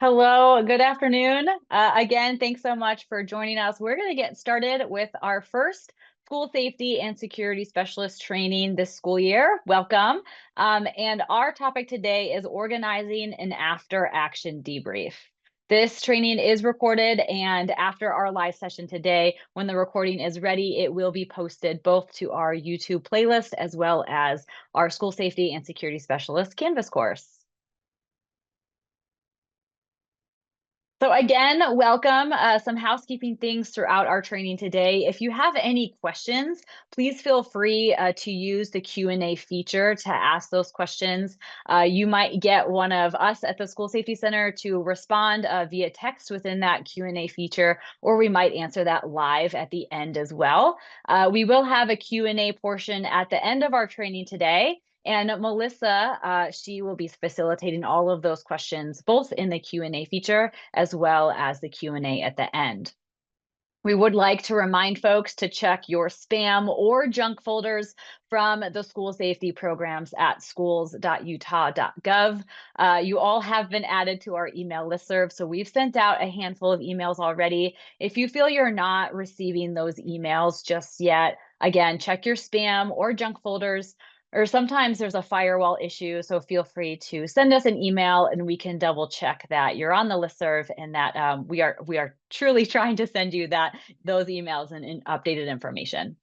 Hello, good afternoon. Again, thanks so much for joining us. We're going to get started with our first school safety and security specialist training this school year. Welcome. And our topic today is organizing an after action debrief. This training is recorded, and after our live session today, when the recording is ready, it will be posted both to our YouTube playlist as well as our school safety and security specialist Canvas course. So again, welcome. Some housekeeping things throughout our training today. If you have any questions, please feel free to use the Q&A feature to ask those questions. You might get one of us at the School Safety Center to respond via text within that Q&A feature, or we might answer that live at the end as well. We will have a Q&A portion at the end of our training today. And Melissa, she will be facilitating all of those questions, both in the Q&A feature as well as the Q&A at the end. We would like to remind folks to check your spam or junk folders from the school safety programs at schools.utah.gov. You all have been added to our email listserv, so we've sent out a handful of emails already. If you feel you're not receiving those emails just yet, again, check your spam or junk folders, or sometimes there's a firewall issue, so feel free to send us an email and we can double check that you're on the listserv and that we are truly trying to send you those emails and updated information.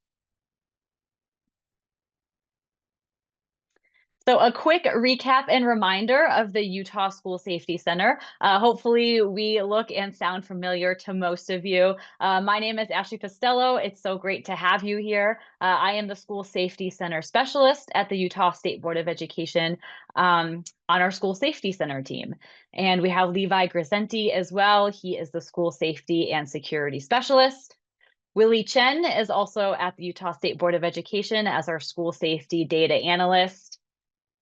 So a quick recap and reminder of the Utah School Safety Center. Hopefully we look and sound familiar to most of you. My name is Ashley Costello. It's so great to have you here. I am the School Safety Center Specialist at the Utah State Board of Education on our School Safety Center team. And we have Levi Grisenti as well. He is the School Safety and Security Specialist. Willie Chen is also at the Utah State Board of Education as our School Safety Data Analyst.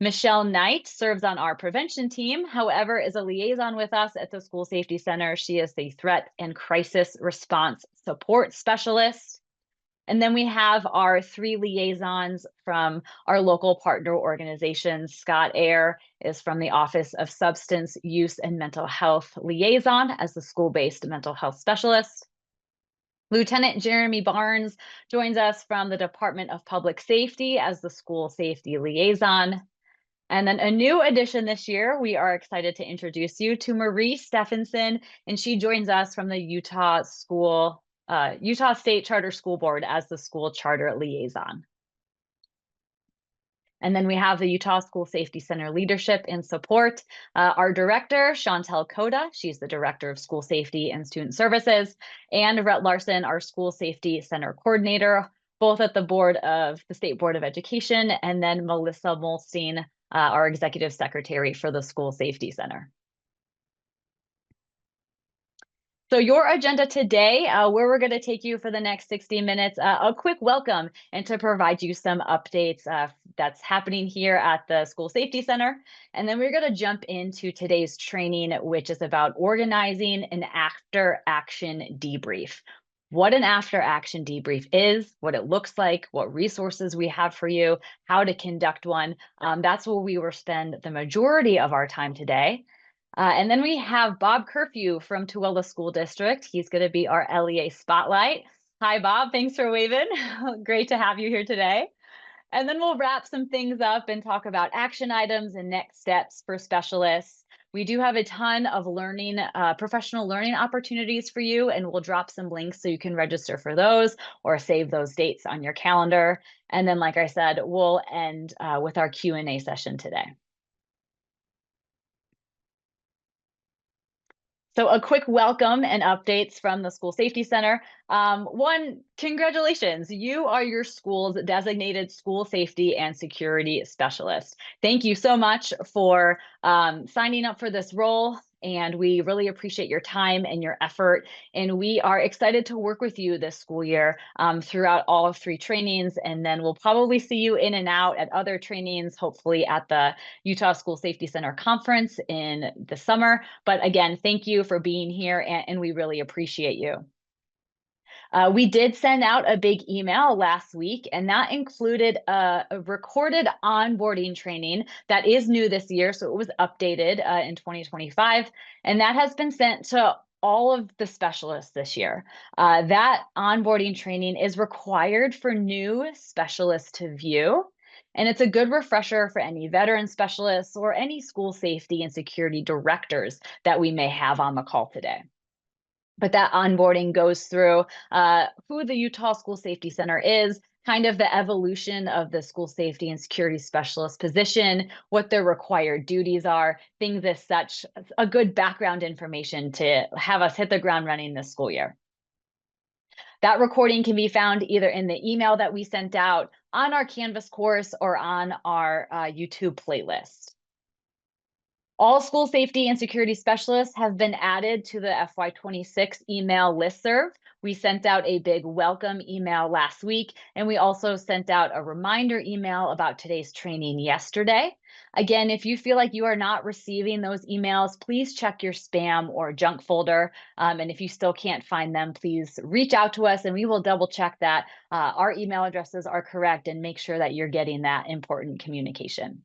Michelle Knight serves on our prevention team, however, is a liaison with us at the School Safety Center. She is the Threat and Crisis Response Support Specialist. And then we have our three liaisons from our local partner organizations. Scott Ayer is from the Office of Substance Use and Mental Health Liaison as the school-based mental health specialist. Lieutenant Jeremy Barnes joins us from the Department of Public Safety as the School Safety Liaison. And then a new addition this year, we are excited to introduce you to Marie Stephenson, and she joins us from the Utah State Charter School Board as the School Charter Liaison. And then we have the Utah School Safety Center Leadership and Support. Our director, Chantel Coda, she's the Director of School Safety and Student Services, and Rhett Larson, our School Safety Center Coordinator, both at the State Board of Education, and then Melissa Molstein, our Executive Secretary for the School Safety Center. So your agenda today, where we're going to take you for the next 60 minutes, a quick welcome and to provide you some updates that's happening here at the School Safety Center. And then we're going to jump into today's training, which is about organizing an after-action debrief. What an after-action debrief is, what it looks like, what resources we have for you, how to conduct one. That's where we will spend the majority of our time today. And then we have Bob Curfew from Tooele School District. He's going to be our LEA Spotlight. Hi, Bob. Thanks for waving. Great to have you here today. And then we'll wrap some things up and talk about action items and next steps for specialists. We do have a ton of professional learning opportunities for you, and we'll drop some links so you can register for those or save those dates on your calendar. And then, like I said, we'll end with our Q&A session today. So a quick welcome and updates from the School Safety Center. One, congratulations. You are your school's designated school safety and security specialist. Thank you so much for signing up for this role. And we really appreciate your time and your effort. And we are excited to work with you this school year throughout all of 3 trainings. And then we'll probably see you in and out at other trainings, hopefully at the Utah School Safety Center Conference in the summer. But again, thank you for being here, and we really appreciate you. We did send out a big email last week, and that included a recorded onboarding training that is new this year. So it was updated in 2025, and that has been sent to all of the specialists this year. That onboarding training is required for new specialists to view. And it's a good refresher for any veteran specialists or any school safety and security directors that we may have on the call today. But that onboarding goes through who the Utah School Safety Center is, kind of the evolution of the school safety and security specialist position, what their required duties are, things as such, a good background information to have us hit the ground running this school year. That recording can be found either in the email that we sent out, on our Canvas course, or on our YouTube playlist. All school safety and security specialists have been added to the FY26 email listserv. We sent out a big welcome email last week, and we also sent out a reminder email about today's training yesterday. Again, if you feel like you are not receiving those emails, please check your spam or junk folder. And if you still can't find them, please reach out to us and we will double check that our email addresses are correct and make sure that you're getting that important communication.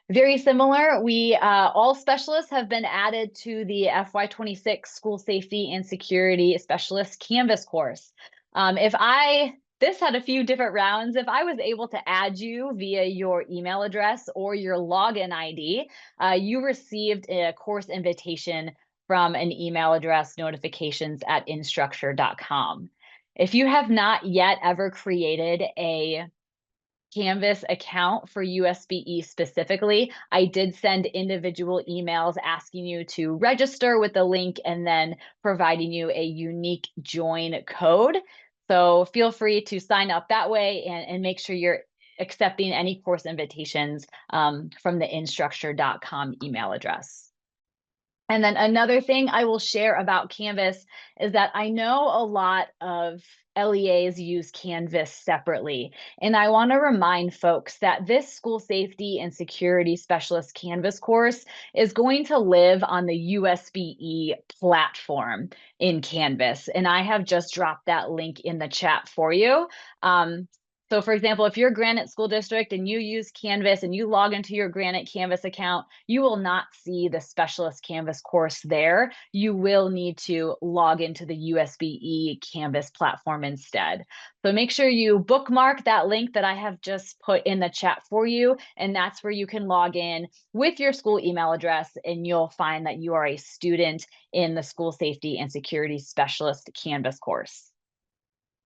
Very similar, all specialists have been added to the FY26 School Safety and Security Specialist Canvas course. This had a few different rounds. If I was able to add you via your email address or your login ID, you received a course invitation from an email address, notifications@instructure.com. If you have not yet ever created a Canvas account for USBE specifically, I did send individual emails asking you to register with the link and then providing you a unique join code. So feel free to sign up that way and make sure you're accepting any course invitations from the instructure.com email address. And then another thing I will share about Canvas is that I know a lot of LEAs use Canvas separately. And I want to remind folks that this school safety and security specialist Canvas course is going to live on the USBE platform in Canvas. And I have just dropped that link in the chat for you. So for example, if you're Granite School District and you use Canvas and you log into your Granite Canvas account, you will not see the Specialist Canvas course there. You will need to log into the USBE Canvas platform instead. So make sure you bookmark that link that I have just put in the chat for you, and that's where you can log in with your school email address, and you'll find that you are a student in the School Safety and Security Specialist Canvas course.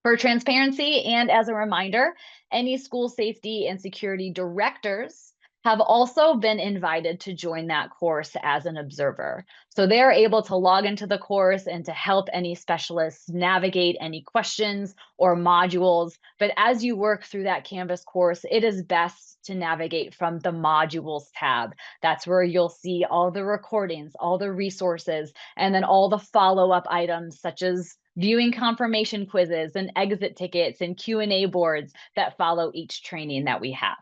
For transparency and as a reminder, any school safety and security directors have also been invited to join that course as an observer. So they're able to log into the course and to help any specialists navigate any questions or modules. But as you work through that Canvas course, it is best to navigate from the modules tab. That's where you'll see all the recordings, all the resources, and then all the follow-up items such as viewing confirmation quizzes and exit tickets and Q&A boards that follow each training that we have.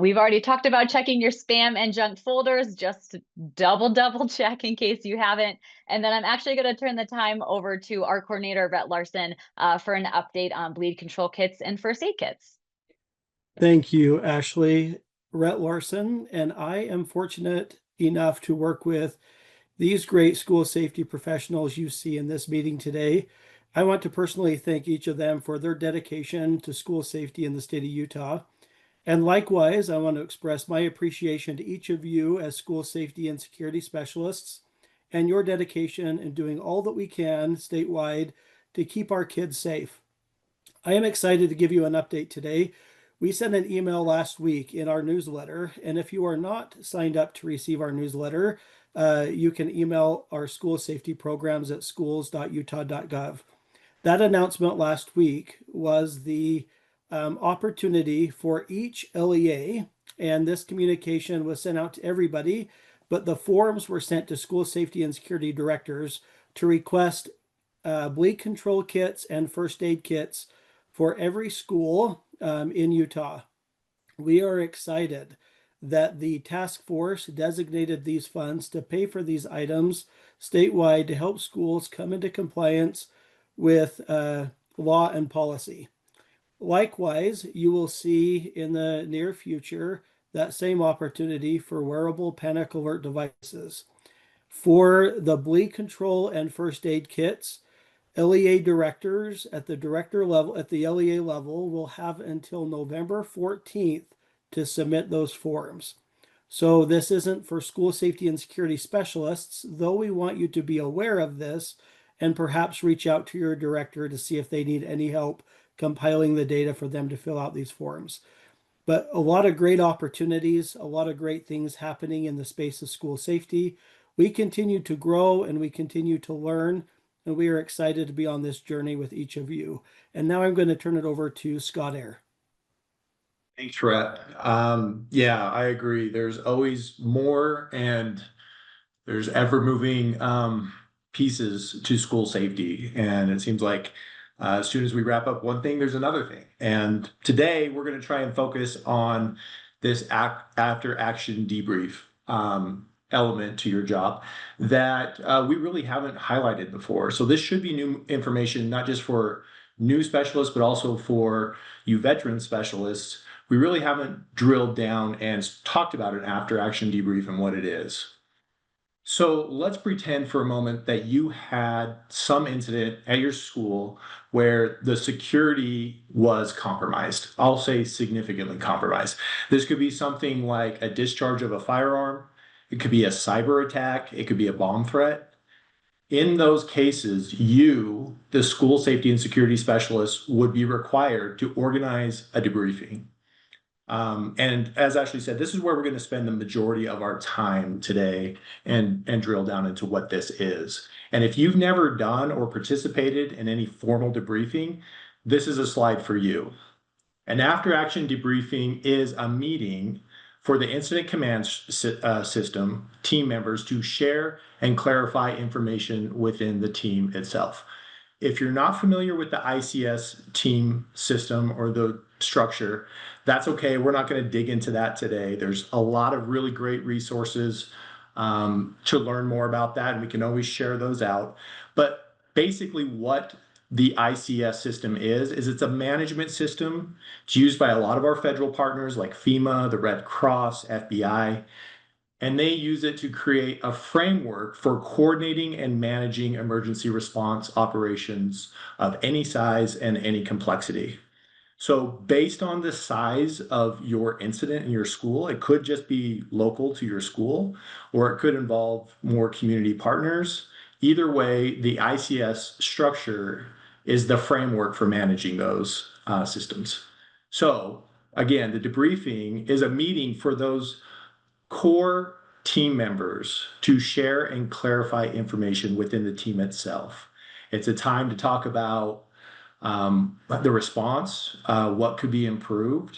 We've already talked about checking your spam and junk folders, just to double check in case you haven't. And then I'm actually going to turn the time over to our coordinator, Rhett Larson, for an update on bleed control kits and first aid kits. Thank you, Ashley. Rhett Larson, and I am fortunate enough to work with these great school safety professionals you see in this meeting today. I want to personally thank each of them for their dedication to school safety in the state of Utah. And likewise, I want to express my appreciation to each of you as school safety and security specialists and your dedication in doing all that we can statewide to keep our kids safe. I am excited to give you an update today. We sent an email last week in our newsletter, and if you are not signed up to receive our newsletter, you can email our school safety programs at schools.utah.gov. That announcement last week was the opportunity for each LEA, and this communication was sent out to everybody, but the forms were sent to school safety and security directors to request bleed control kits and first aid kits for every school in Utah. We are excited that the task force designated these funds to pay for these items statewide to help schools come into compliance with law and policy. Likewise, you will see in the near future that same opportunity for wearable panic alert devices. For the bleed control and first aid kits, LEA directors at the director level, at the LEA level, will have until November 14th to submit those forms. So this isn't for school safety and security specialists, though we want you to be aware of this and perhaps reach out to your director to see if they need any help compiling the data for them to fill out these forms. But a lot of great opportunities, a lot of great things happening in the space of school safety. We continue to grow and we continue to learn, and we are excited to be on this journey with each of you. And now I'm going to turn it over to Scott Air. Thanks, Rhett. Yeah, I agree. There's always more, and there's ever moving pieces to school safety. And it seems like as soon as we wrap up one thing, there's another thing. And today we're going to try and focus on this after action debrief element to your job that we really haven't highlighted before. So this should be new information, not just for new specialists, but also for you veteran specialists. We really haven't drilled down and talked about an after action debrief and what it is. So let's pretend for a moment that you had some incident at your school where the security was compromised. I'll say significantly compromised. This could be something like a discharge of a firearm. It could be a cyber attack. It could be a bomb threat. In those cases, you, the school safety and security specialist, would be required to organize a debriefing. And as Ashley said, this is where we're going to spend the majority of our time today and drill down into what this is. And if you've never done or participated in any formal debriefing, this is a slide for you. An after-action debriefing is a meeting for the incident command system team members to share and clarify information within the team itself. If you're not familiar with the ICS team system or the structure, that's okay. We're not going to dig into that today. There's a lot of really great resources to learn more about that, and we can always share those out. But basically what the ICS system is it's a management system. It's used by a lot of our federal partners like FEMA, the Red Cross, FBI, and they use it to create a framework for coordinating and managing emergency response operations of any size and any complexity. So based on the size of your incident in your school, it could just be local to your school, or it could involve more community partners. Either way, the ICS structure is the framework for managing those systems. So again, the debriefing is a meeting for those core team members to share and clarify information within the team itself. It's a time to talk about the response, what could be improved.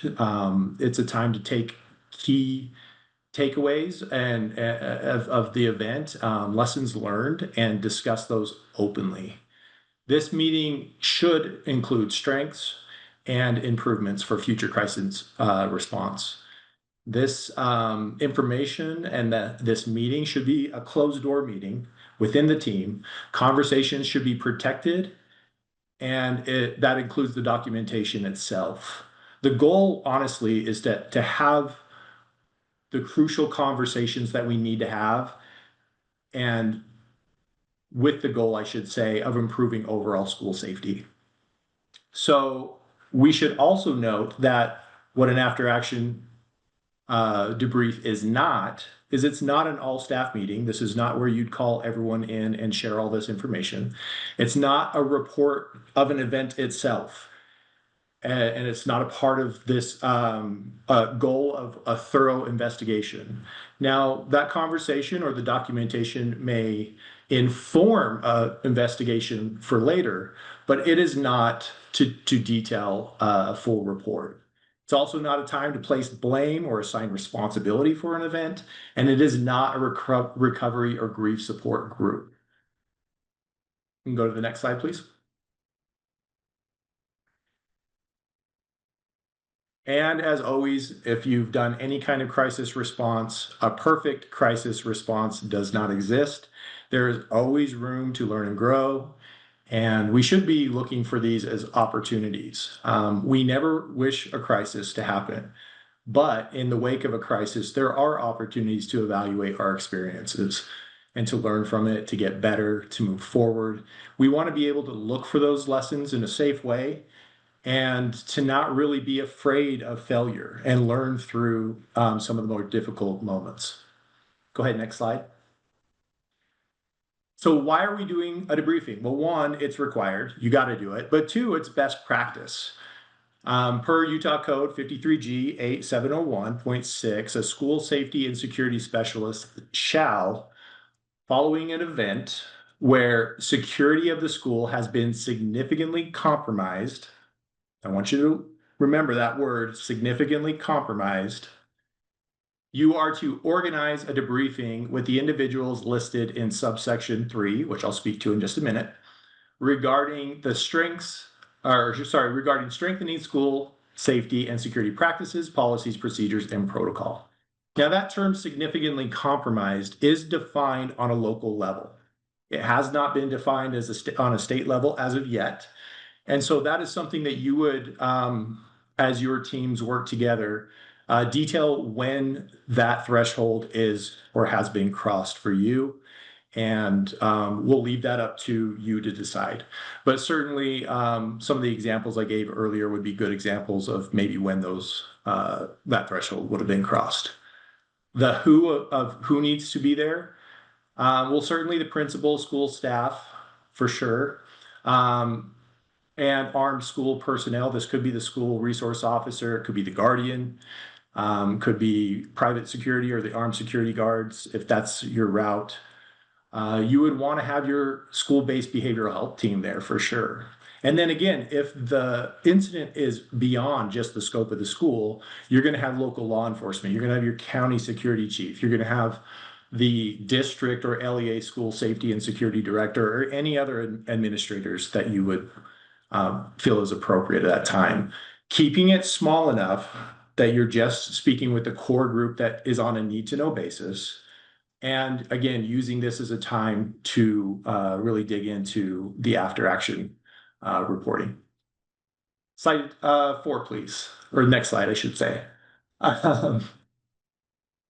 It's a time to take key takeaways and of the event, lessons learned, and discuss those openly. This meeting should include strengths and improvements for future crisis response. This information and this meeting should be a closed door meeting within the team. Conversations should be protected, and that includes the documentation itself. The goal, honestly, is to have the crucial conversations that we need to have, and with the goal, I should say, of improving overall school safety. So we should also note that what an after-action debrief is it's not an all staff meeting. This is not where you'd call everyone in and share all this information. It's not a report of an event itself. And it's not a part of this goal of a thorough investigation. Now, that conversation or the documentation may inform an investigation for later, but it is not to detail a full report. It's also not a time to place blame or assign responsibility for an event, and it is not a recovery or grief support group. You can go to the next slide, please. And as always, if you've done any kind of crisis response, a perfect crisis response does not exist. There is always room to learn and grow. And we should be looking for these as opportunities. We never wish a crisis to happen, but in the wake of a crisis, there are opportunities to evaluate our experiences and to learn from it, to get better, to move forward. We want to be able to look for those lessons in a safe way and to not really be afraid of failure and learn through some of the more difficult moments. Go ahead, next slide. So why are we doing a debriefing? Well, one, it's required. You got to do it. But two, it's best practice. Per Utah Code 53G 8701.6, a school safety and security specialist shall, following an event where security of the school has been significantly compromised, I want you to remember that word, significantly compromised, you are to organize a debriefing with the individuals listed in subsection 3, which I'll speak to in just a minute, regarding regarding strengthening school safety and security practices, policies, procedures, and protocol. Now, that term significantly compromised is defined on a local level. It has not been defined on a state level as of yet. And so that is something that you would, as your teams work together, detail when that threshold is or has been crossed for you. And we'll leave that up to you to decide. But certainly some of the examples I gave earlier would be good examples of maybe when that threshold would have been crossed. The who of who needs to be there. Well, certainly the principal, school staff, for sure. And armed school personnel. This could be the school resource officer, it could be the guardian, could be private security or the armed security guards, if that's your route. You would want to have your school-based behavioral health team there for sure. And then again, if the incident is beyond just the scope of the school, you're going to have local law enforcement, you're going to have your county security chief, you're going to have the district or LEA school safety and security director, or any other administrators that you would feel is appropriate at that time. Keeping it small enough that you're just speaking with the core group that is on a need-to-know basis. And again, using this as a time to really dig into the after-action reporting. Slide 4, please. Or next slide, I should say.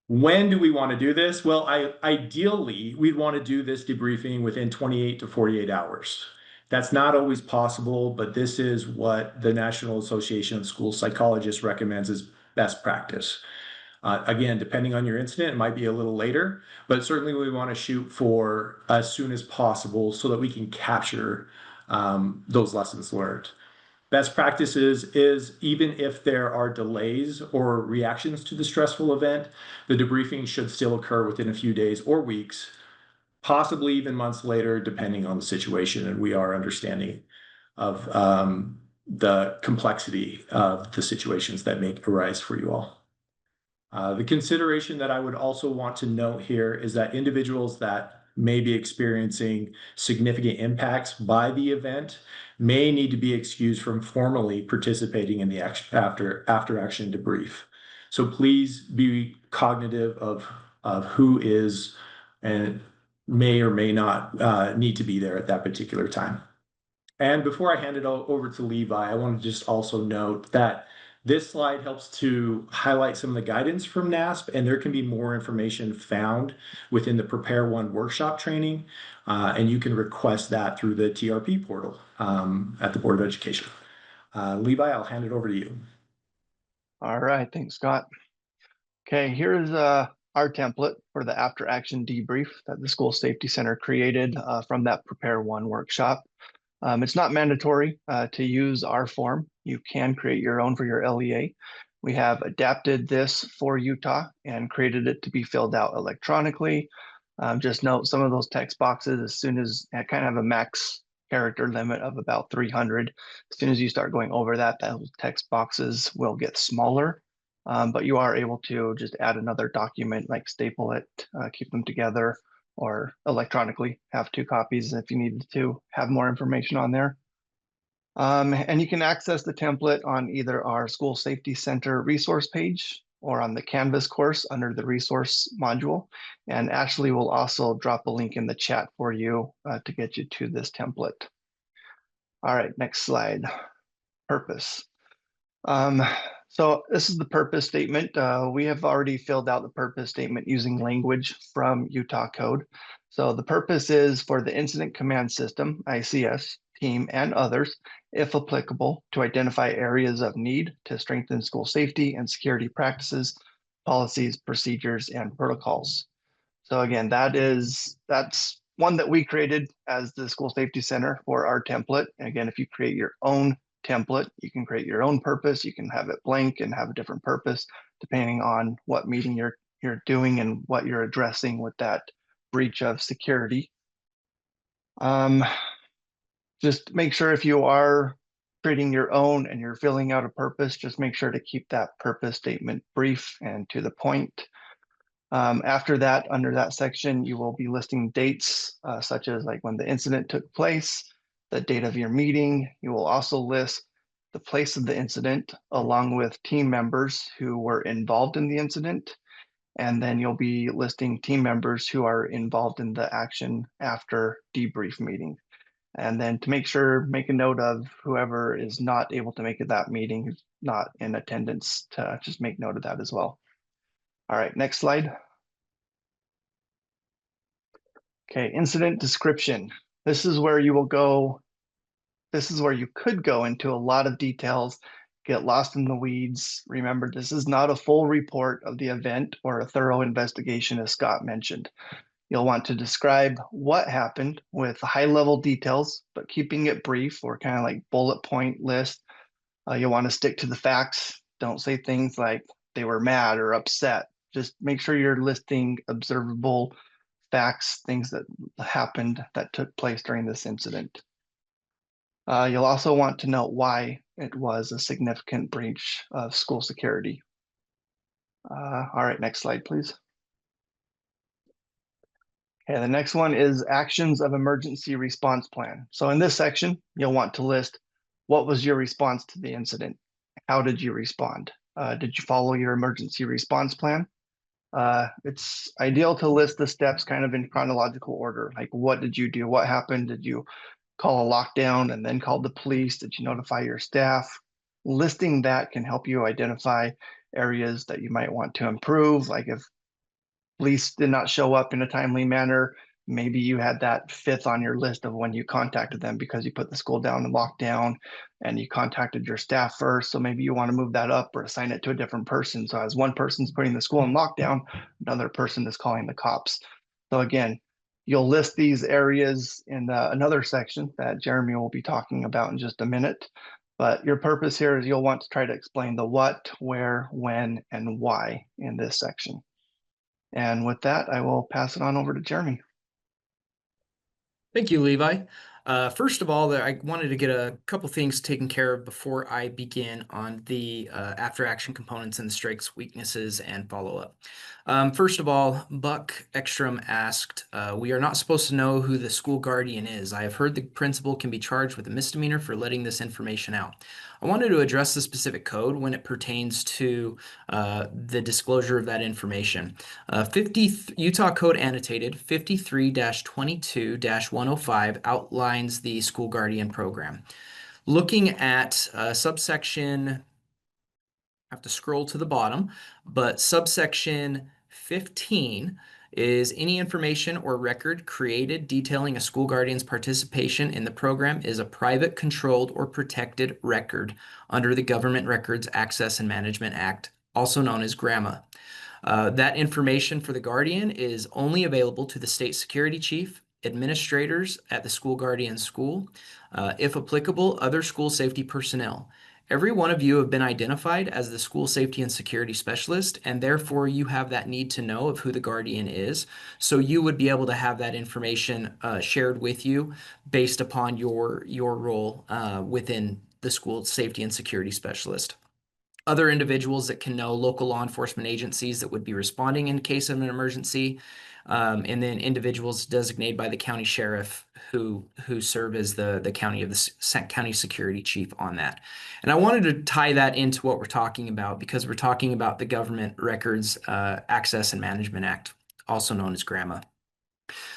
When do we want to do this? Well, ideally, we'd want to do this debriefing within 28 to 48 hours. That's not always possible, but this is what the National Association of School Psychologists recommends as best practice. Again, depending on your incident, it might be a little later, but certainly we want to shoot for as soon as possible so that we can capture those lessons learned. Best practices is even if there are delays or reactions to the stressful event, the debriefing should still occur within a few days or weeks, possibly even months later, depending on the situation. And we are understanding of the complexity of the situations that may arise for you all. The consideration that I would also want to note here is that individuals that may be experiencing significant impacts by the event may need to be excused from formally participating in the after action debrief. So please be cognitive of who is and may or may not need to be there at that particular time. And before I hand it over to Levi, I want to just also note that this slide helps to highlight some of the guidance from NASP, and there can be more information found within the Prepare One workshop training, and you can request that through the TRP portal at the Board of Education. Levi, I'll hand it over to you. All right, thanks, Scott. Okay, here's our template for the after action debrief that the School Safety Center created from that Prepare One workshop. It's not mandatory to use our form. You can create your own for your LEA. We have adapted this for Utah and created it to be filled out electronically. Just note some of those text boxes, as soon as I kind of have a max character limit of about 300. As soon as you start going over that, those text boxes will get smaller. But you are able to just add another document, like staple it, keep them together, or electronically have 2 copies if you needed to have more information on there. And you can access the template on either our School Safety Center resource page or on the Canvas course under the resource module. And Ashley will also drop a link in the chat for you to get you to this template. All right, next slide. Purpose. So this is the purpose statement. We have already filled out the purpose statement using language from Utah code. So the purpose is for the Incident Command System, ICS, team, and others, if applicable, to identify areas of need to strengthen school safety and security practices, policies, procedures, and protocols. So again, that's one that we created as the School Safety Center for our template. And again, if you create your own template, you can create your own purpose. You can have it blank and have a different purpose depending on what meeting you're doing and what you're addressing with that breach of security. Just make sure if you are creating your own and you're filling out a purpose, just make sure to keep that purpose statement brief and to the point. After that, under that section, you will be listing dates such as like when the incident took place, the date of your meeting. You will also list the place of the incident along with team members who were involved in the incident. And then you'll be listing team members who are involved in the action after debrief meeting. And then to make a note of whoever is not able to make it that meeting, who's not in attendance, to just make note of that as well. All right, next slide. Okay, incident description. This is where you will go. This is where you could go into a lot of details, get lost in the weeds. Remember, this is not a full report of the event or a thorough investigation, as Scott mentioned. You'll want to describe what happened with high-level details, but keeping it brief or kind of like bullet point list. You'll want to stick to the facts. Don't say things like they were mad or upset. Just make sure you're listing observable facts, things that happened that took place during this incident. You'll also want to note why it was a significant breach of school security. All right, next slide, please. Okay, the next one is actions of emergency response plan. So in this section, you'll want to list what was your response to the incident? How did you respond? Did you follow your emergency response plan? It's ideal to list the steps kind of in chronological order. Like, what did you do? What happened? Did you call a lockdown and then call the police? Did you notify your staff? Listing that can help you identify areas that you might want to improve. Like if police did not show up in a timely manner, maybe you had that fifth on your list of when you contacted them because you put the school down and locked down and you contacted your staff first. So maybe you want to move that up or assign it to a different person. So as one person's putting the school in lockdown, another person is calling the cops. So again, you'll list these areas in another section that Jeremy will be talking about in just a minute. But your purpose here is you'll want to try to explain the what, where, when, and why in this section. And with that, I will pass it on over to Jeremy. Thank you, Levi. First of all, I wanted to get a couple things taken care of before I begin on the after action components and the strengths, weaknesses, and follow-up. First of all, Buck Ekstrom asked, we are not supposed to know who the school guardian is. I have heard the principal can be charged with a misdemeanor for letting this information out. I wanted to address the specific code when it pertains to the disclosure of that information. Utah Code Annotated 53-22-105 outlines the school guardian program. Looking at subsection, I have to scroll to the bottom, but subsection 15 is any information or record created detailing a school guardian's participation in the program is a private, controlled, or protected record under the Government Records Access and Management Act, also known as GRAMA. That information for the guardian is only available to the state security chief, administrators at the school guardian school, if applicable, other school safety personnel. Every one of you have been identified as the school safety and security specialist, and therefore you have that need to know of who the guardian is. So you would be able to have that information shared with you based upon your role within the school safety and security specialist. other individuals that can know local law enforcement agencies that would be responding in case of an emergency, and then individuals designated by the county sheriff who serve as the county security chief on that. And I wanted to tie that into what we're talking about because we're talking about the Government Records Access and Management Act, also known as GRAMA.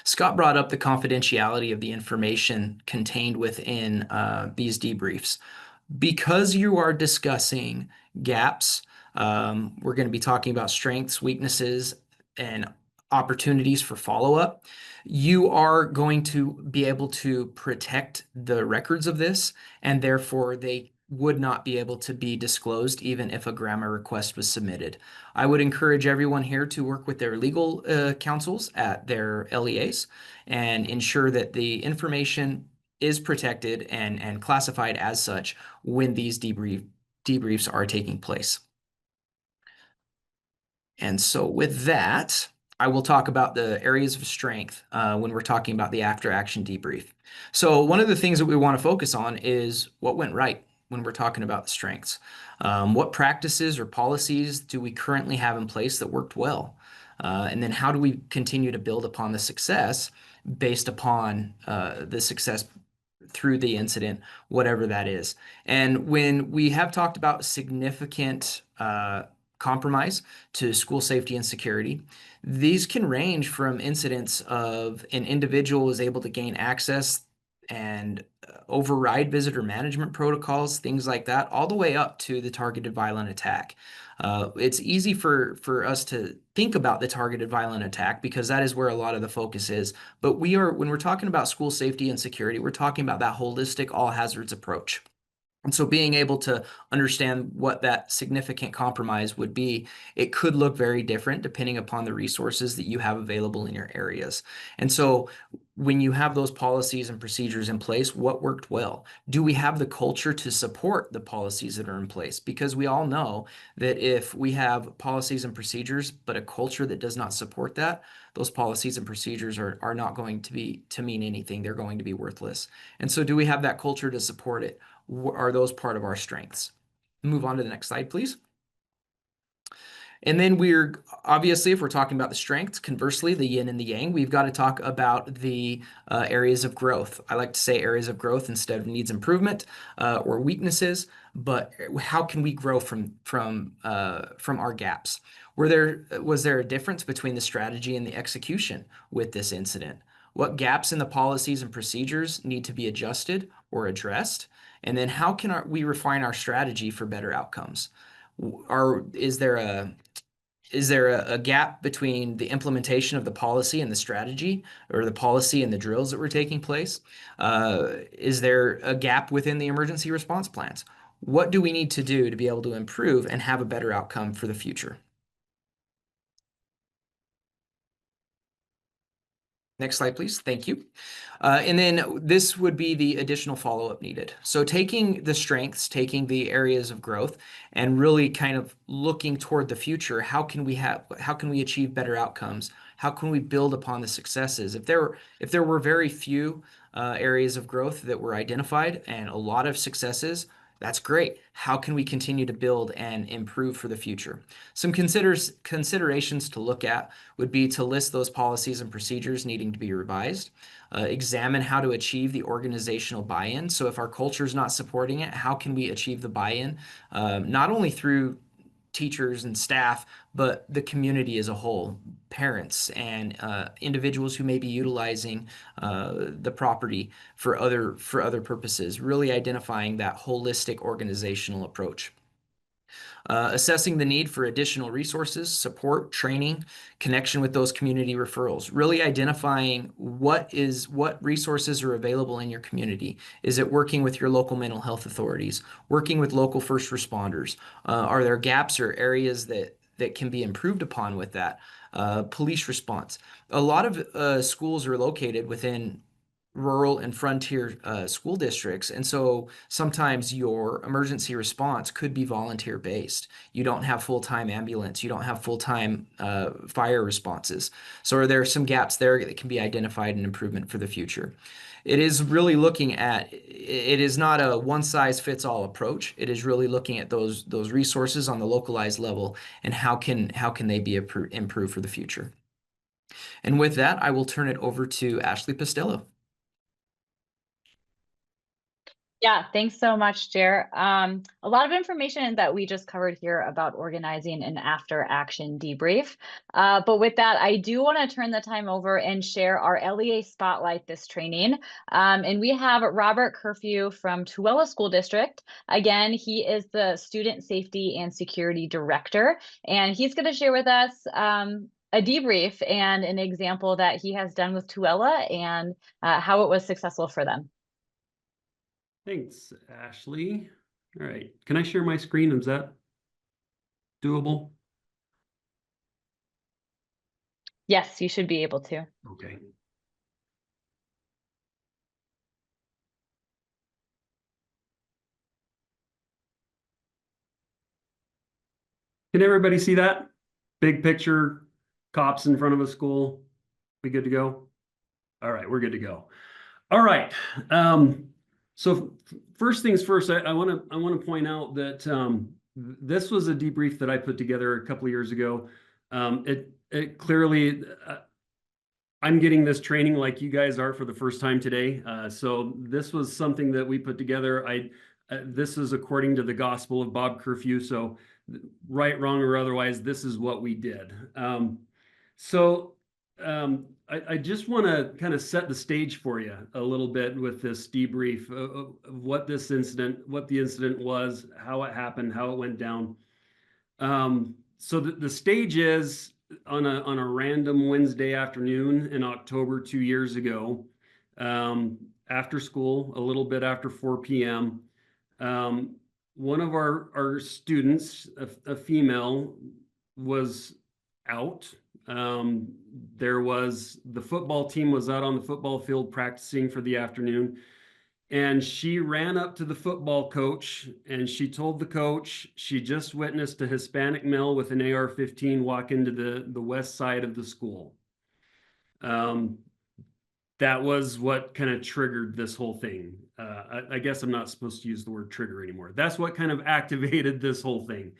Scott brought up the confidentiality of the information contained within these debriefs. Because you are discussing gaps, we're going to be talking about strengths, weaknesses, and opportunities for follow-up. You are going to be able to protect the records of this, and therefore they would not be able to be disclosed even if a GRAMA request was submitted. I would encourage everyone here to work with their legal counsels at their LEAs and ensure that the information is protected and classified as such when these debriefs are taking place. And so with that, I will talk about the areas of strength when we're talking about the after action debrief. So one of the things that we want to focus on is what went right when we're talking about the strengths. What practices or policies do we currently have in place that worked well? And then how do we continue to build upon the success based upon the success through the incident, whatever that is. And when we have talked about significant compromise to school safety and security, these can range from incidents of an individual is able to gain access and override visitor management protocols, things like that, all the way up to the targeted violent attack. It's easy for us to think about the targeted violent attack because that is where a lot of the focus is. But when we're talking about school safety and security, we're talking about that holistic all hazards approach. And so being able to understand what that significant compromise would be, it could look very different depending upon the resources that you have available in your areas. And so when you have those policies and procedures in place, what worked well? Do we have the culture to support the policies that are in place? Because we all know that if we have policies and procedures, but a culture that does not support that, those policies and procedures are not going to mean anything. They're going to be worthless. And so do we have that culture to support it? Are those part of our strengths? Move on to the next slide, please. And then we're obviously, if we're talking about the strengths, conversely, the yin and the yang, we've got to talk about the areas of growth. I like to say areas of growth instead of needs improvement or weaknesses, but how can we grow from our gaps? Was there a difference between the strategy and the execution with this incident? What gaps in the policies and procedures need to be adjusted or addressed? And then how can we refine our strategy for better outcomes? Is there a gap between the implementation of the policy and the strategy, or the policy and the drills that were taking place? Is there a gap within the emergency response plans? What do we need to do to be able to improve and have a better outcome for the future? Next slide, please. Thank you. And then this would be the additional follow-up needed. So taking the strengths, taking the areas of growth, and really kind of looking toward the future, how can we achieve better outcomes? How can we build upon the successes? If there were very few areas of growth that were identified and a lot of successes, that's great. How can we continue to build and improve for the future? Some considerations to look at would be to list those policies and procedures needing to be revised, examine how to achieve the organizational buy-in. So if our culture is not supporting it, how can we achieve the buy-in, not only through teachers and staff, but the community as a whole, parents and individuals who may be utilizing the property for other purposes, really identifying that holistic organizational approach. Assessing the need for additional resources, support, training, connection with those community referrals, really identifying what resources are available in your community. Is it working with your local mental health authorities, working with local first responders? Are there gaps or areas that can be improved upon with that? Police response. A lot of schools are located within rural and frontier school districts. And so sometimes your emergency response could be volunteer based. You don't have full-time ambulance, you don't have full-time fire responses. So are there some gaps there that can be identified and improvement for the future? It is really looking at, it is not a one size fits all approach. It is really looking at those resources on the localized level and how can they be improved for the future. And with that, I will turn it over to Ashley Pastello. Yeah, thanks so much, Jer. A lot of information that we just covered here about organizing an after action debrief. But with that, I do want to turn the time over and share our LEA Spotlight this training. And we have Robert Curfew from Tooele School District. Again, he is the Student Safety and Security Director, and he's going to share with us a debrief and an example that he has done with Tooele and how it was successful for them. Thanks, Ashley. All right, can I share my screen? Is that doable? Yes, you should be able to. Okay. Can everybody see that? Big picture, cops in front of a school. We good to go? All right, we're good to go. All right. So first things first, I want to point out that this was a debrief that I put together a couple of years ago. It clearly, I'm getting this training like you guys are for the first time today. So this was something that we put together. This is according to the gospel of Bob Curfew. So right, wrong, or otherwise, this is what we did. I just want to kind of set the stage for you a little bit with this debrief of what the incident was, how it happened, how it went down. So the stage is on a random Wednesday afternoon in October 2 years ago, after school, a little bit after 4 p.m. One of our students, a female, was out. The football team was out on the football field practicing for the afternoon, and she ran up to the football coach and she told the coach she just witnessed a Hispanic male with an AR-15 walk into the west side of the school. That was what kind of triggered this whole thing. I guess I'm not supposed to use the word trigger anymore. That's what kind of activated this whole thing.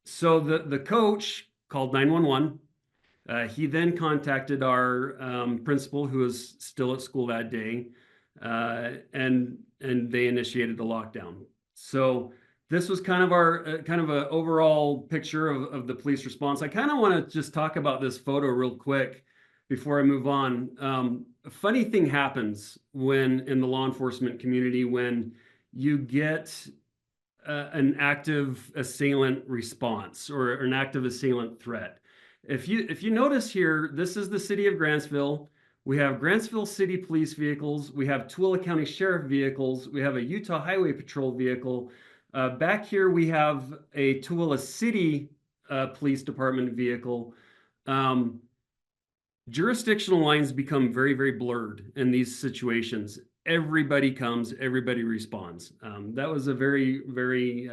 So the coach called 911. He then contacted our principal, who was still at school that day, and they initiated the lockdown. So this was kind of our kind of an overall picture of the police response. I kind of want to just talk about this photo real quick before I move on. A funny thing happens in the law enforcement community when you get an active assailant response or an active assailant threat. If you notice here, this is the city of Grantsville. We have Grantsville City Police vehicles. We have Tooele County Sheriff vehicles. We have a Utah Highway Patrol vehicle. Back here, we have a Tooele City Police Department vehicle. Jurisdictional lines become very, very blurred in these situations. Everybody comes, everybody responds. That was a very, very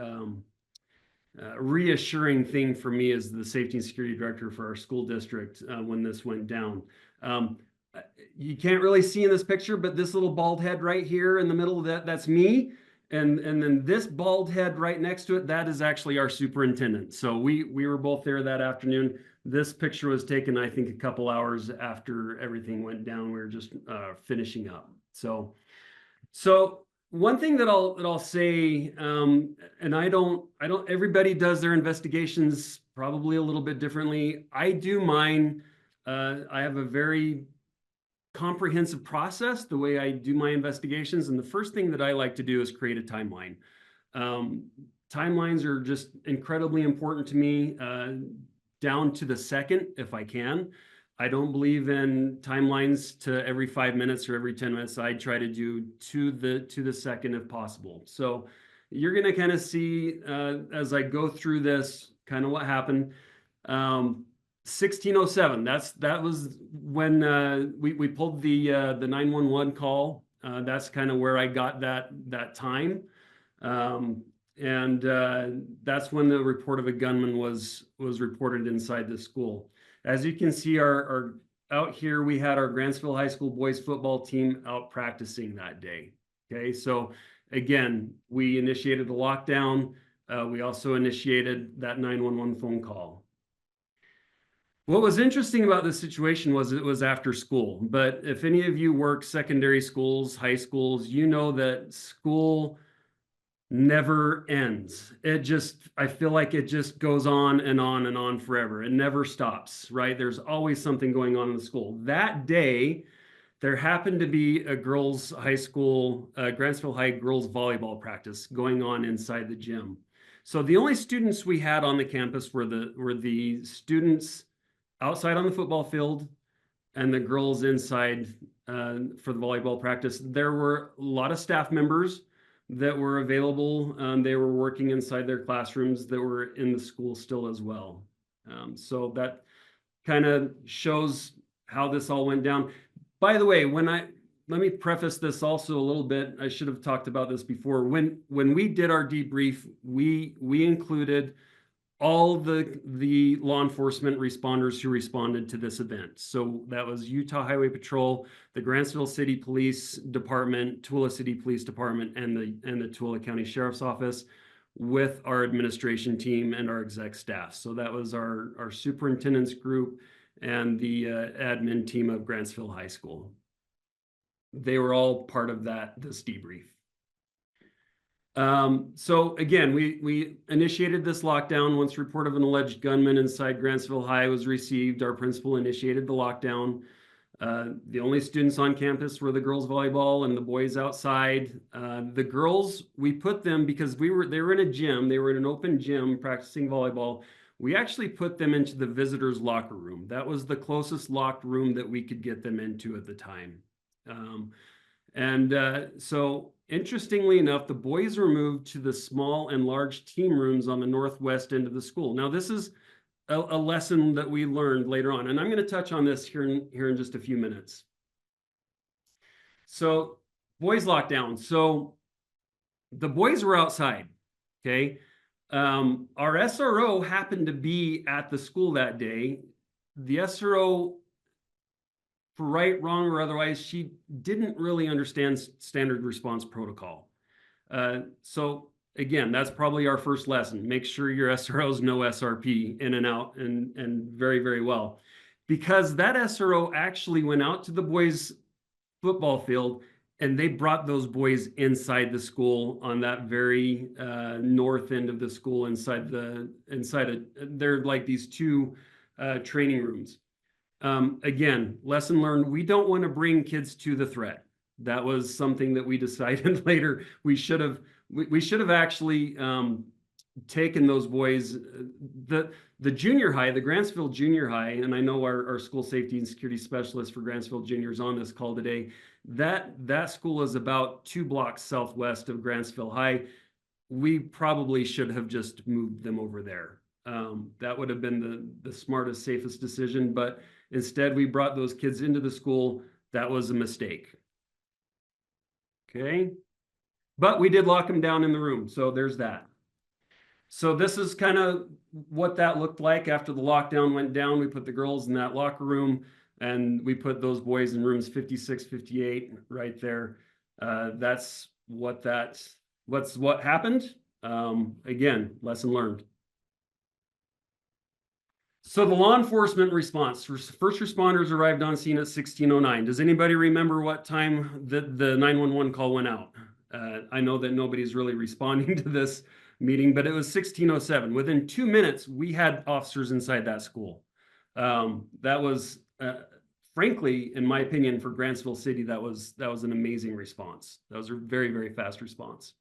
reassuring thing for me as the safety and security director for our school district when this went down. You can't really see in this picture, but this little bald head right here in the middle of that's me. And then this bald head right next to it, that is actually our superintendent. So we were both there that afternoon. This picture was taken, I think, a couple hours after everything went down. We were just finishing up. So one thing that I'll say, and I don't, everybody does their investigations probably a little bit differently. I do mine. I have a very comprehensive process the way I do my investigations. And the first thing that I like to do is create a timeline. Timelines are just incredibly important to me, down to the second, if I can. I don't believe in timelines to every 5 minutes or every 10 minutes. I try to do to the second if possible. So you're going to kind of see as I go through this kind of what happened. 1607. That was when we pulled the 911 call. That's kind of where I got that time. And that's when the report of a gunman was reported inside the school. As you can see, our out here, we had our Grantsville High School boys football team out practicing that day. Okay, so again, we initiated the lockdown. We also initiated that 911 phone call. What was interesting about this situation was it was after school, but if any of you work secondary schools, high schools, you know that school never ends. I feel like it just goes on and on and on forever. It never stops, right? There's always something going on in the school. That day, there happened to be a girls' high school, Grantsville High girls volleyball practice going on inside the gym. So the only students we had on the campus were the students outside on the football field and the girls inside for the volleyball practice. There were a lot of staff members that were available. They were working inside their classrooms that were in the school still as well. So that kind of shows how this all went down. By the way, let me preface this also a little bit. I should have talked about this before. When we did our debrief, we included all the law enforcement responders who responded to this event. So that was Utah Highway Patrol, the Grantsville City Police Department, Tooele City Police Department, and the Tooele County Sheriff's Office, with our administration team and our exec staff. So that was our superintendent's group and the admin team of Grantsville High School. They were all part of this debrief. So again, we initiated this lockdown. Once report of an alleged gunman inside Grantsville High was received, our principal initiated the lockdown. The only students on campus were the girls volleyball and the boys outside. The girls, we put them because they were in a gym. They were in an open gym practicing volleyball. We actually put them into the visitors' locker room. That was the closest locked room that we could get them into at the time. So interestingly enough, the boys were moved to the small and large team rooms on the northwest end of the school. Now, this is a lesson that we learned later on, and I'm going to touch on this here in just a few minutes. So, boys lockdown. So, the boys were outside, okay? Our SRO happened to be at the school that day. The SRO, for right, wrong, or otherwise, she didn't really understand standard response protocol. So again, that's probably our first lesson. Make sure your SROs know SRP in and out and very, very well. Because that SRO actually went out to the boys' football field and they brought those boys inside the school on that very north end of the school they're like these two training rooms. Again, lesson learned, we don't want to bring kids to the threat. That was something that we decided later. We should have actually taken those boys, the junior high, the Grantsville Junior High, and I know our school safety and security specialist for Grantsville Juniors on this call today. That school is about 2 blocks southwest of Grantsville High. We probably should have just moved them over there. That would have been the smartest, safest decision, but instead we brought those kids into the school. That was a mistake. Okay, but we did lock them down in the room, so there's that. So this is kind of what that looked like after the lockdown went down. We put the girls in that locker room and we put those boys in rooms 56, 58 right there. That's what happened. Again, lesson learned. So the law enforcement response, first responders arrived on scene at 16:09. Does anybody remember what time the 911 call went out? I know that nobody's really responding to this meeting, but it was 16:07. Within 2 minutes, we had officers inside that school. That was, frankly, in my opinion, for Grantsville City, that was an amazing response. That was a very, very fast response.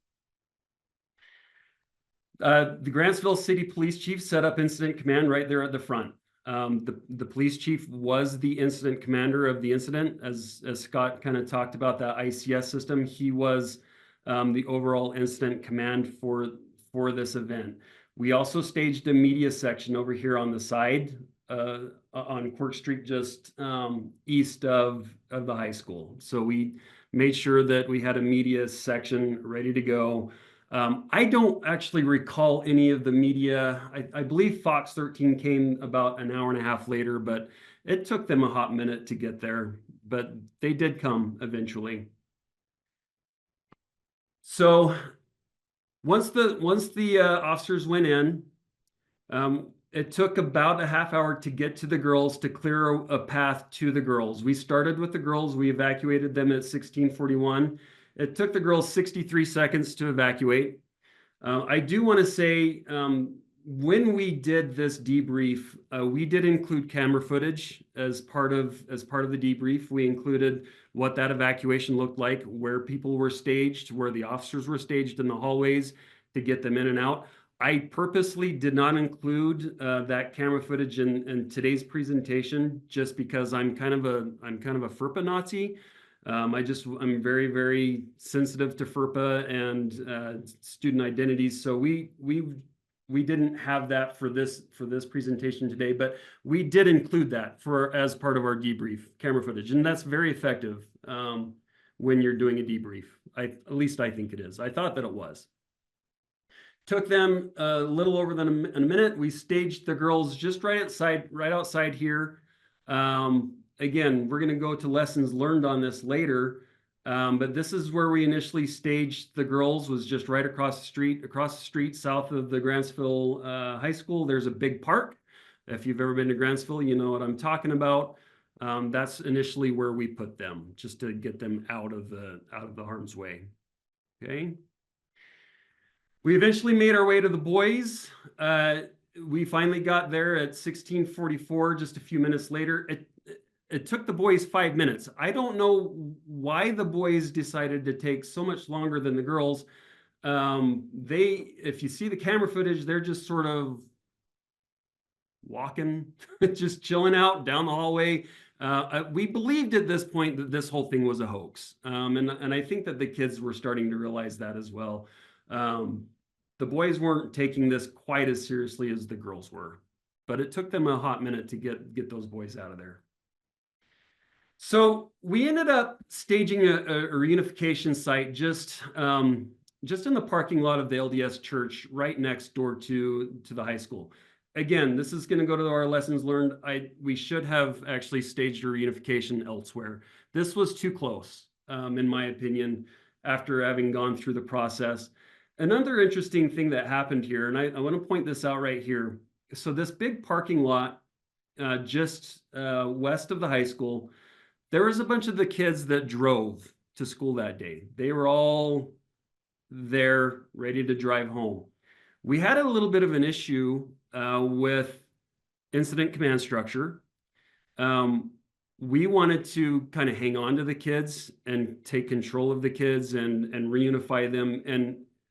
The Grantsville City Police Chief set up incident command right there at the front. The police chief was the incident commander of the incident, as Scott kind of talked about that ICS system. He was the overall incident command for this event. We also staged a media section over here on the side on Quirk Street, just east of the high school. So we made sure that we had a media section ready to go. I don't actually recall any of the media. I believe Fox 13 came about an hour and a half later, but it took them a hot minute to get there, but they did come eventually. So once the officers went in, it took about a half hour to get to the girls, to clear a path to the girls. We started with the girls. We evacuated them at 16:41. It took the girls 63 seconds to evacuate. I do want to say, when we did this debrief, we did include camera footage as part of the debrief. We included what that evacuation looked like, where people were staged, where the officers were staged in the hallways to get them in and out. I purposely did not include that camera footage in today's presentation, just because I'm kind of a FERPA Nazi. I'm very, very sensitive to FERPA and student identities. So we didn't have that for this presentation today, but we did include that as part of our debrief camera footage, and that's very effective when you're doing a debrief. At least I think it is. I thought that it was. Took them a little over than a minute. We staged the girls just right outside here. Again, we're going to go to lessons learned on this later, but this is where we initially staged the girls, was just right across the street south of the Grantsville High School. There's a big park. If you've ever been to Grantsville, you know what I'm talking about. That's initially where we put them, just to get them out of the harm's way. Okay. We eventually made our way to the boys. We finally got there at 16:44, just a few minutes later. It took the boys 5 minutes. I don't know why the boys decided to take so much longer than the girls. If you see the camera footage, they're just sort of walking, just chilling out down the hallway. We believed at this point that this whole thing was a hoax. And I think that the kids were starting to realize that as well. The boys weren't taking this quite as seriously as the girls were, but it took them a hot minute to get those boys out of there. So we ended up staging a reunification site just in the parking lot of the LDS church, right next door to the high school. Again, this is going to go to our lessons learned. We should have actually staged a reunification elsewhere. This was too close, in my opinion, after having gone through the process. Another interesting thing that happened here, and I want to point this out right here. So this big parking lot just west of the high school, there was a bunch of the kids that drove to school that day. They were all there, ready to drive home. We had a little bit of an issue with incident command structure. We wanted to kind of hang on to the kids and take control of the kids and reunify them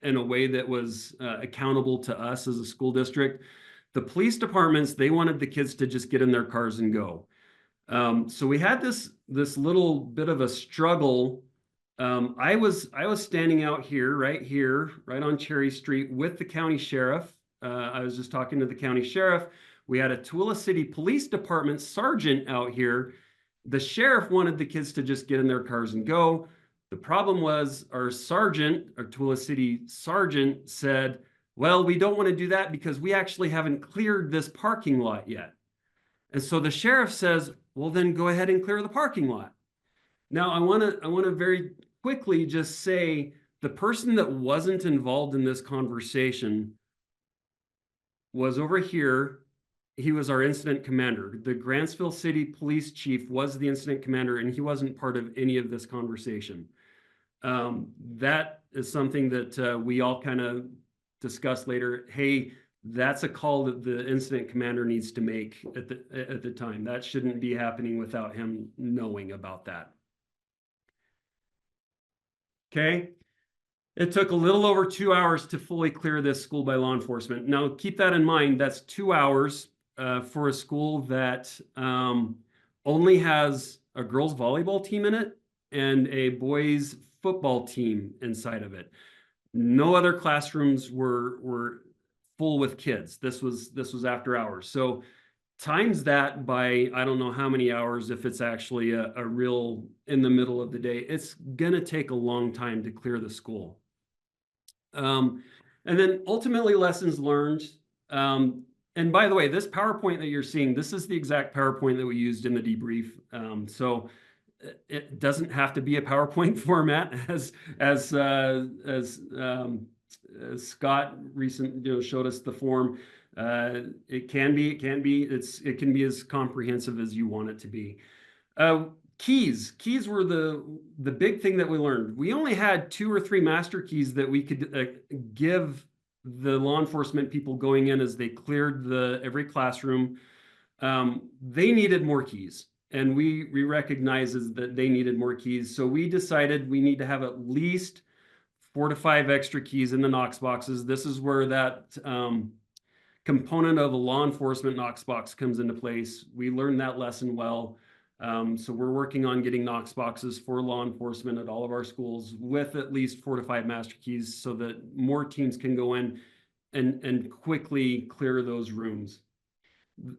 in a way that was accountable to us as a school district. The police departments, they wanted the kids to just get in their cars and go. So we had this little bit of a struggle. I was standing out here, right on Cherry Street with the county sheriff. I was just talking to the county sheriff. We had a Tooele City Police Department sergeant out here. The sheriff wanted the kids to just get in their cars and go. The problem was our Tooele City sergeant said, well, we don't want to do that because we actually haven't cleared this parking lot yet. And so the sheriff says, well, then go ahead and clear the parking lot. Now, I want to very quickly just say the person that wasn't involved in this conversation was over here. He was our incident commander. The Grantsville City Police Chief was the incident commander, and he wasn't part of any of this conversation. That is something that we all kind of discussed later. Hey, that's a call that the incident commander needs to make at the time. That shouldn't be happening without him knowing about that. Okay. It took a little over 2 hours to fully clear this school by law enforcement. Now, keep that in mind. That's 2 hours for a school that only has a girls' volleyball team in it and a boys' football team inside of it. No other classrooms were full with kids. This was after hours. So times that by, I don't know how many hours, if it's actually a real in the middle of the day, it's gonna take a long time to clear the school. And then ultimately lessons learned. And by the way, this PowerPoint that you're seeing, this is the exact PowerPoint that we used in the debrief. So it doesn't have to be a PowerPoint format, as Scott recently showed us the form. It can be. It can be as comprehensive as you want it to be. Keys were the big thing that we learned. We only had 2 or 3 master keys that we could give the law enforcement people going in as they cleared every classroom. They needed more keys, and we recognized that they needed more keys. So we decided we need to have at least 4 to 5 extra keys in the Knox boxes. This is where that component of a law enforcement Knox box comes into place. We learned that lesson well. So we're working on getting Knox boxes for law enforcement at all of our schools with at least 4 to 5 master keys so that more teams can go in and quickly clear those rooms.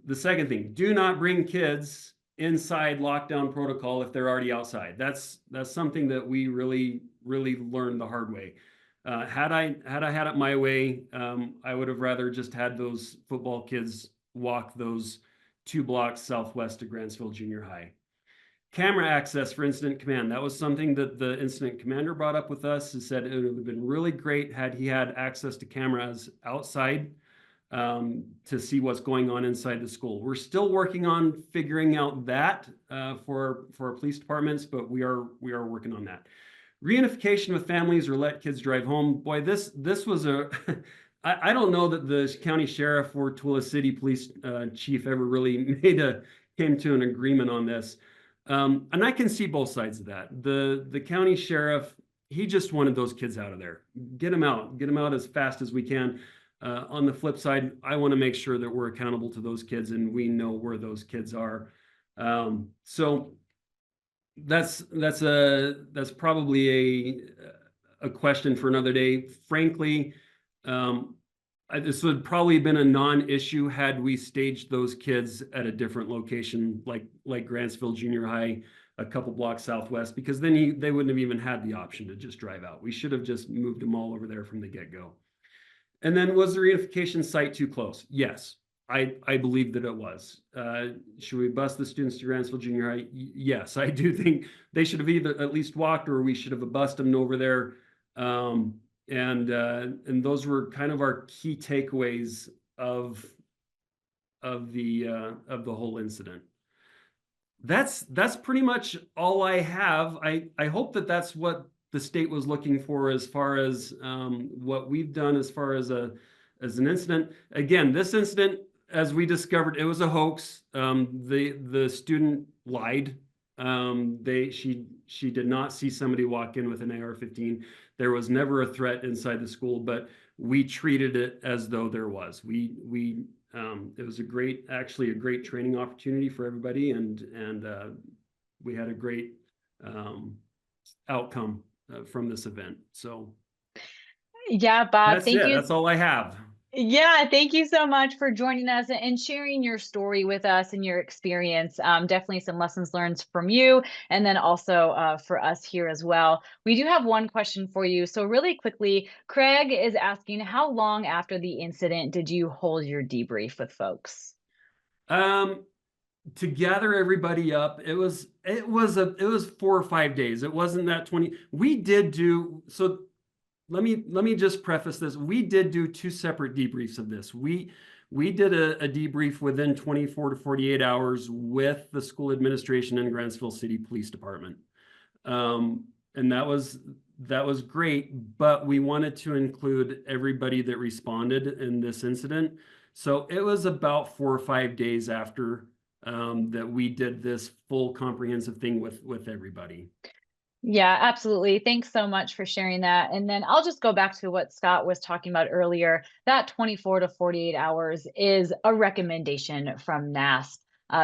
The second thing, do not bring kids inside lockdown protocol if they're already outside. That's something that we really learned the hard way. Had I had it my way, I would have rather just had those football kids walk those 2 blocks southwest of Grantsville Junior High. Camera access for incident command. That was something that the incident commander brought up with us and said it would have been really great had he had access to cameras outside to see what's going on inside the school. We're still working on figuring out that for our police departments, but we are working on that. Reunification with families or let kids drive home. Boy, this was a I don't know that the county sheriff or Tooele City Police chief ever really came to an agreement on this. And I can see both sides of that. The county sheriff, he just wanted those kids out of there. Get them out as fast as we can. On the flip side, I want to make sure that we're accountable to those kids and we know where those kids are. So that's probably a question for another day. Frankly, this would probably have been a non-issue had we staged those kids at a different location, like Grantsville Junior High, a couple blocks southwest, because then they wouldn't have even had the option to just drive out. We should have just moved them all over there from the get-go. And then, was the reunification site too close? Yes, I believe that it was. Should we bus the students to Grantsville Junior High? Yes, I do think they should have either at least walked or we should have bused them over there. And those were kind of our key takeaways of the whole incident. That's pretty much all I have. I hope that that's what the state was looking for as far as what we've done as far as an incident. Again, this incident, as we discovered, it was a hoax. The student lied. She did not see somebody walk in with an AR-15. There was never a threat inside the school, but we treated it as though there was. It was actually a great training opportunity for everybody, and we had a great outcome from this event. So yeah, Bob, thank you. That's all I have. Yeah, thank you so much for joining us and sharing your story with us and your experience. Definitely some lessons learned from you, and then also for us here as well. We do have one question for you. So really quickly, Craig is asking, how long after the incident did you hold your debrief with folks? To gather everybody up, it was 4 or 5 days. It wasn't that 20. We did do so. Let me just preface this. We did do 2 separate debriefs of this. We did a debrief within 24 to 48 hours with the school administration and Grantsville City Police Department. And that was great, but we wanted to include everybody that responded in this incident. So it was about 4 or 5 days after that we did this full comprehensive thing with everybody. Yeah, absolutely. Thanks so much for sharing that. And then I'll just go back to what Scott was talking about earlier. That 24 to 48 hours is a recommendation from NASP.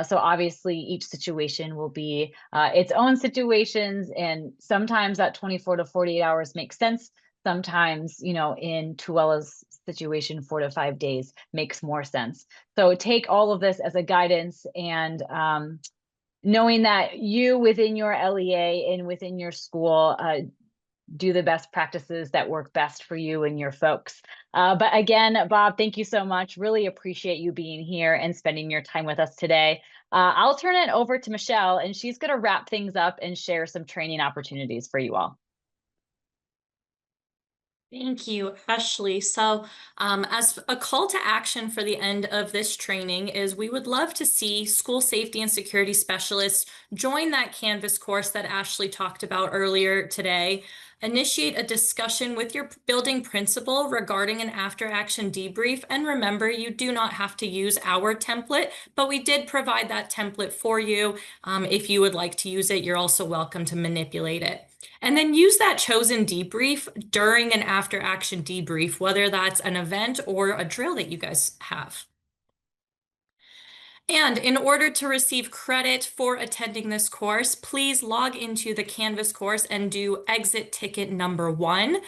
So obviously each situation will be its own situations, and sometimes that 24 to 48 hours makes sense. Sometimes, in Tooele's situation, 4 to 5 days makes more sense. So take all of this as a guidance, and knowing that you within your LEA and within your school do the best practices that work best for you and your folks. But again, Bob, thank you so much. Really appreciate you being here and spending your time with us today. I'll turn it over to Michelle, and she's going to wrap things up and share some training opportunities for you all. Thank you, Ashley. So as a call to action for the end of this training is we would love to see school safety and security specialists join that Canvas course that Ashley talked about earlier today. Initiate a discussion with your building principal regarding an after-action debrief. And remember, you do not have to use our template, but we did provide that template for you. If you would like to use it, you're also welcome to manipulate it. And then use that chosen debrief during an after-action debrief, whether that's an event or a drill that you guys have. And in order to receive credit for attending this course, please log into the Canvas course and do exit ticket number 1.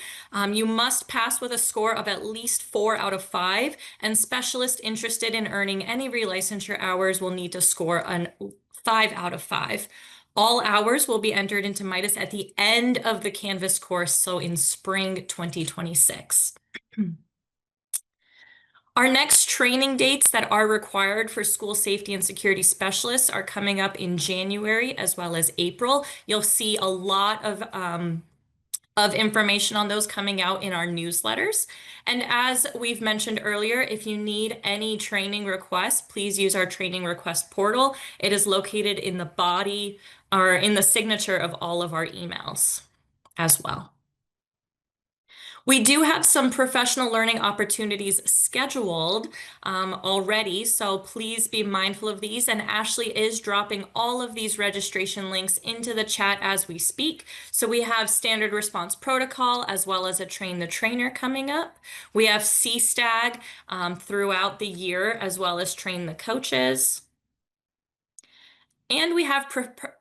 You must pass with a score of at least 4 out of 5, and specialists interested in earning any relicensure hours will need to score a 5 out of 5. All hours will be entered into Midas at the end of the Canvas course, so in spring 2026. Our next training dates that are required for school safety and security specialists are coming up in January as well as April. You'll see a lot of information on those coming out in our newsletters. And as we've mentioned earlier, if you need any training requests, please use our training request portal. It is located in the body or in the signature of all of our emails as well. We do have some professional learning opportunities scheduled already, so please be mindful of these. And Ashley is dropping all of these registration links into the chat as we speak. So we have standard response protocol as well as a train the trainer coming up. We have CSTAG throughout the year as well as train the coaches. And we have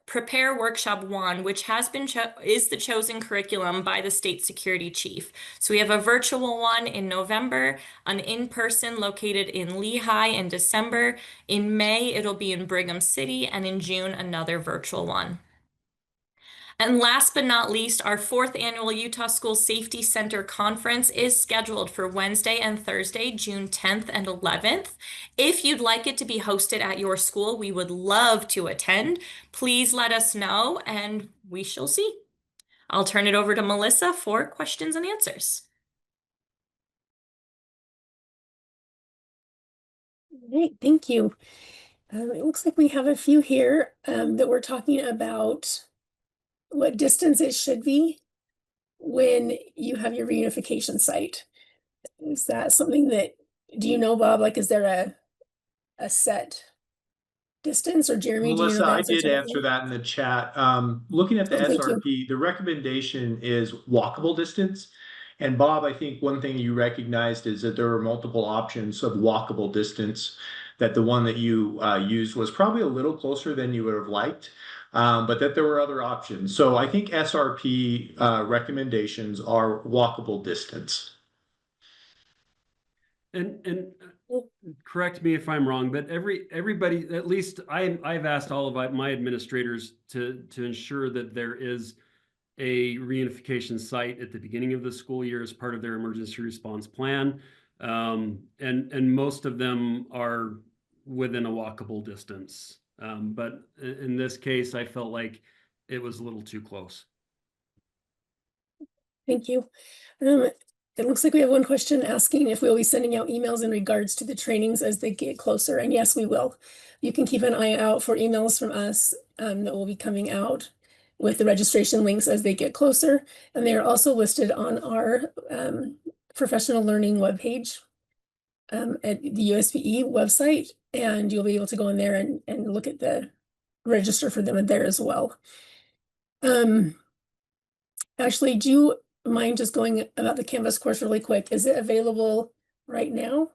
Prepare Workshop 1, which has been is the chosen curriculum by the state security chief. So we have a virtual one in November, an in-person located in Lehigh in December. In May, it'll be in Brigham City, and in June, another virtual one. And last but not least, our 4th annual Utah School Safety Center Conference is scheduled for Wednesday and Thursday, June 10th and 11th. If you'd like it to be hosted at your school, we would love to attend. Please let us know and we shall see. I'll turn it over to Melissa for questions and answers. Great, thank you. It looks like we have a few here that we're talking about what distance it should be when you have your reunification site. Is that something that, do you know, Bob, like, is there a set distance, or Jeremy, do you know Melissa, that? I did answer that in the chat. Looking at the SRP, the recommendation is walkable distance. And Bob, I think one thing you recognized is that there are multiple options of walkable distance, that the one that you used was probably a little closer than you would have liked. But that there were other options. So I think SRP recommendations are walkable distance. And correct me if I'm wrong, but everybody, at least I've asked all of my administrators to ensure that there is a reunification site at the beginning of the school year as part of their emergency response plan. And most of them are within a walkable distance. But in this case, I felt like it was a little too close. Thank you. It looks like we have one question asking if we'll be sending out emails in regards to the trainings as they get closer. And yes, we will. You can keep an eye out for emails from us that will be coming out with the registration links as they get closer. And they are also listed on our professional learning webpage at the USBE website, and you'll be able to go in there and look at the register for them there as well. Ashley, do you mind just going about the Canvas course really quick? Is it available right now?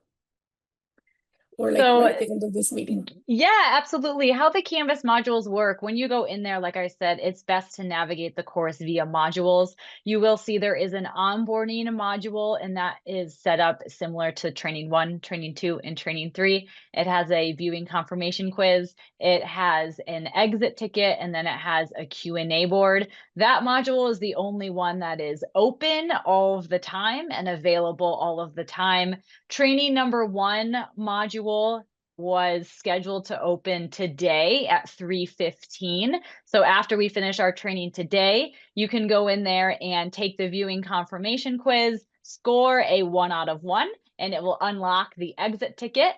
or like So right at the end of this meeting? yeah, absolutely. How the Canvas modules work, when you go in there, like I said, it's best to navigate the course via modules. You will see there is an onboarding module, and that is set up similar to training 1, training 2, and training 3. It has a viewing confirmation quiz. It has an exit ticket, and then it has a Q&A board. That module is the only one that is open all of the time and available all of the time. Training number 1 module was scheduled to open today at 3:15. So after we finish our training today, you can go in there and take the viewing confirmation quiz, score a 1 out of 1, and it will unlock the exit ticket.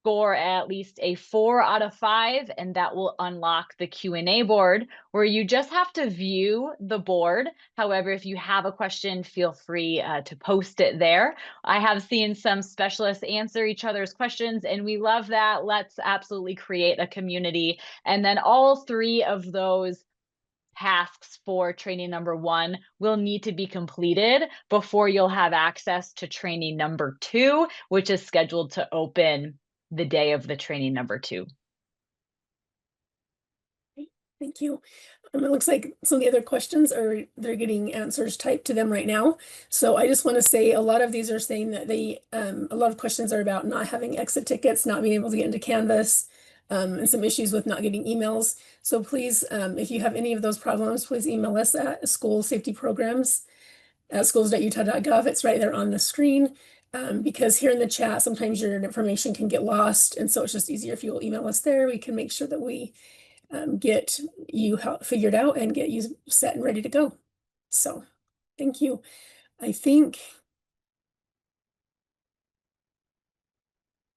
Score at least a 4 out of 5, and that will unlock the Q&A board, where you just have to view the board. However, if you have a question, feel free to post it there. I have seen some specialists answer each other's questions, and we love that. Let's absolutely create a community. And then all 3 of those tasks for training number 1 will need to be completed before you'll have access to training number 2, which is scheduled to open the day of the training number 2. Thank you. It looks like some of the other questions they're getting answers typed to them right now. So I just want to say a lot of these are saying that a lot of questions are about not having exit tickets, not being able to get into Canvas, and some issues with not getting emails. So please, if you have any of those problems, please email us at school safety programs at schools.utah.gov. It's right there on the screen. Because here in the chat, sometimes your information can get lost. And so it's just easier if you'll email us there. We can make sure that we get you figured out and get you set and ready to go. So thank you. I think,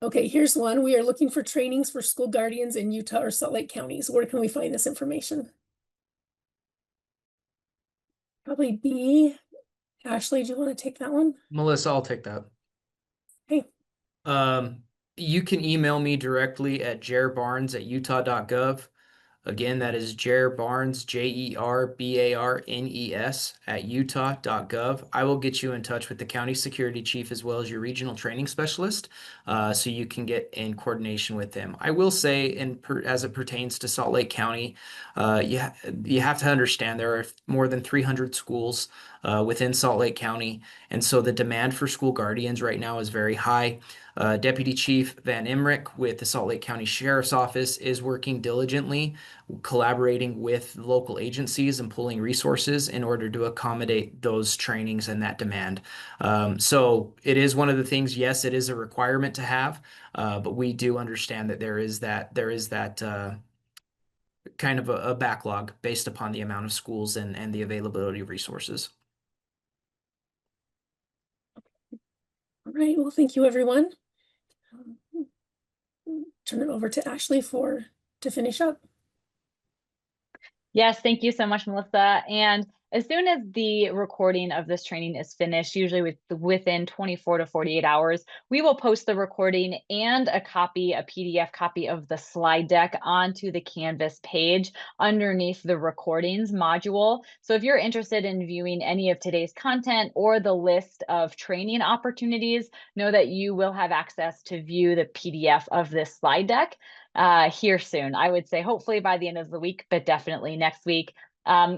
okay, here's one. We are looking for trainings for school guardians in Utah or Salt Lake counties. Where can we find this information? Probably B. Ashley, do you want to take that one? Melissa, I'll take that. Hey. You can email me directly at jerbarnes@utah.gov. Again, that is Jer Barnes, JERBARNES @utah.gov. I will get you in touch with the county security chief as well as your regional training specialist, so you can get in coordination with them. I will say, as it pertains to Salt Lake County, you have to understand there are more than 300 schools within Salt Lake County, and so the demand for school guardians right now is very high. Deputy Chief Van Emmerich with the Salt Lake County Sheriff's Office is working diligently, collaborating with local agencies and pulling resources in order to accommodate those trainings and that demand. So it is one of the things, yes, it is a requirement to have, but we do understand that there is that kind of a backlog based upon the amount of schools and the availability of resources. All right, well, thank you, everyone. Turn it over to Ashley to finish up. Yes, thank you so much, Melissa. And as soon as the recording of this training is finished, usually within 24 to 48 hours, we will post the recording and a PDF copy of the slide deck onto the Canvas page underneath the recordings module. So if you're interested in viewing any of today's content or the list of training opportunities, know that you will have access to view the PDF of this slide deck here soon. I would say hopefully by the end of the week, but definitely next week.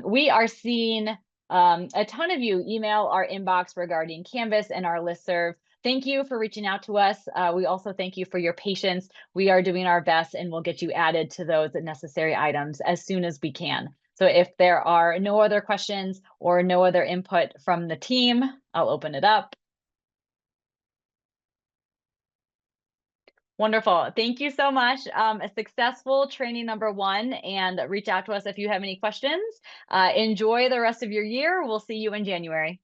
We are seeing a ton of you email our inbox regarding Canvas and our listserv. Thank you for reaching out to us. We also thank you for your patience. We are doing our best and we'll get you added to those necessary items as soon as we can. So if there are no other questions or no other input from the team, I'll open it up. Wonderful. Thank you so much. A successful training number 1, and reach out to us if you have any questions. Enjoy the rest of your year. We'll see you in January.